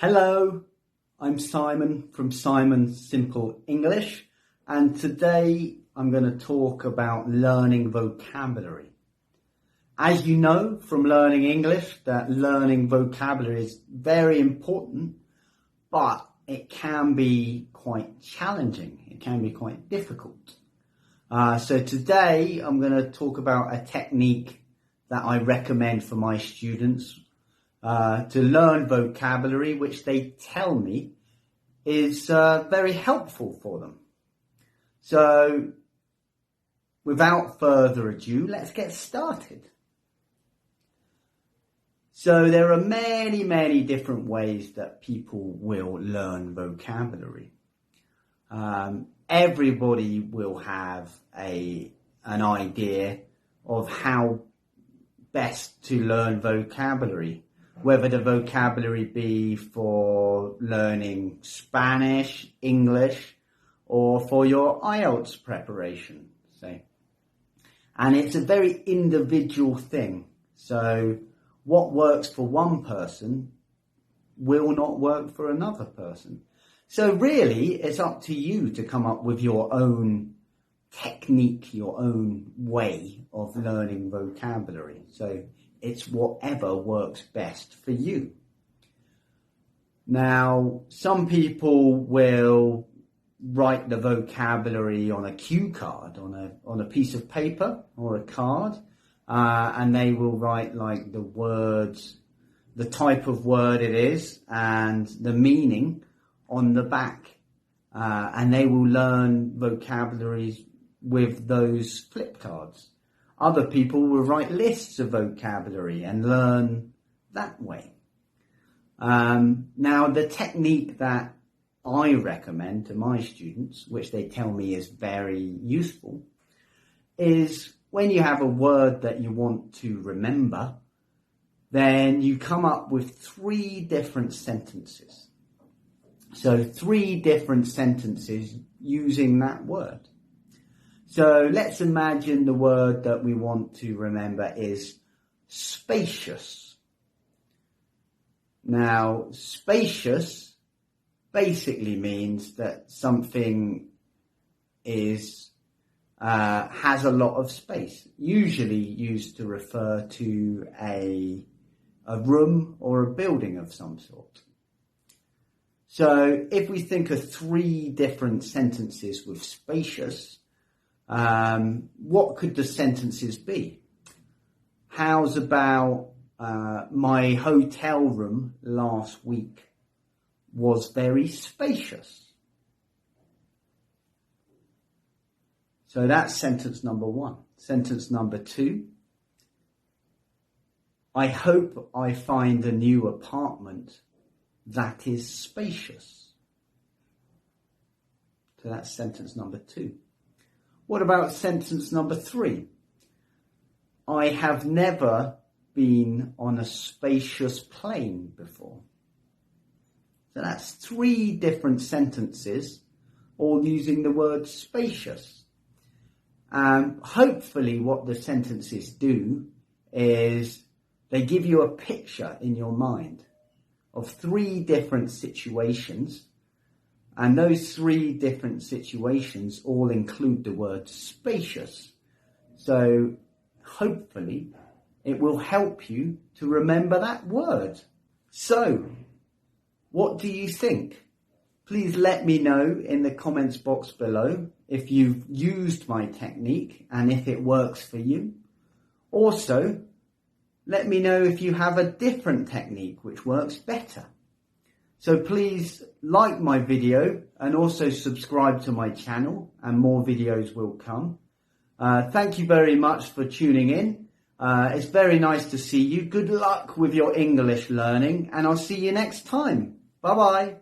Hello, I'm Simon from Simon Simple English, and today I'm going to talk about learning vocabulary. As you know from learning English, that learning vocabulary is very important, but it can be quite challenging. It can be quite difficult. So today I'm going to talk about a technique that I recommend for my students to learn vocabulary, which they tell me is very helpful for them. So without further ado, let's get started. So there are many different ways that people will learn vocabulary. Everybody will have an idea of how best to learn vocabulary, whether the vocabulary be for learning Spanish, English, or for your IELTS preparation, say. And it's a very individual thing. So what works for one person will not work for another person. So really, it's up to you to come up with your own technique, your own way of learning vocabulary. So it's whatever works best for you. Now, some people will write the vocabulary on a cue card, on a piece of paper or a card, and they will write like the words, the type of word it is, and the meaning on the back, and they will learn vocabularies with those flip cards. Other people will write lists of vocabulary and learn that way. Now, the technique that I recommend to my students, which they tell me is very useful, is when you have a word that you want to remember, then you come up with 3 different sentences. So 3 different sentences using that word. So let's imagine the word that we want to remember is spacious. Now, spacious basically means that something is has a lot of space, usually used to refer to a room or a building of some sort. So if we think of 3 different sentences with spacious, what could the sentences be? How's about my hotel room last week was very spacious. So that's sentence number 1. Sentence number 2. I hope I find a new apartment that is spacious. So that's sentence number 2. What about sentence number 3? I have never been on a spacious plane before. So that's 3 different sentences, all using the word spacious. Hopefully what the sentences do is they give you a picture in your mind of 3 different situations. And those 3 different situations all include the word spacious. So hopefully it will help you to remember that word. So what do you think? Please let me know in the comments box below if you've used my technique and if it works for you. Also, let me know if you have a different technique which works better. So please like my video and also subscribe to my channel, and more videos will come. Thank you very much for tuning in. It's very nice to see you. Good luck with your English learning, and I'll see you next time. Bye bye.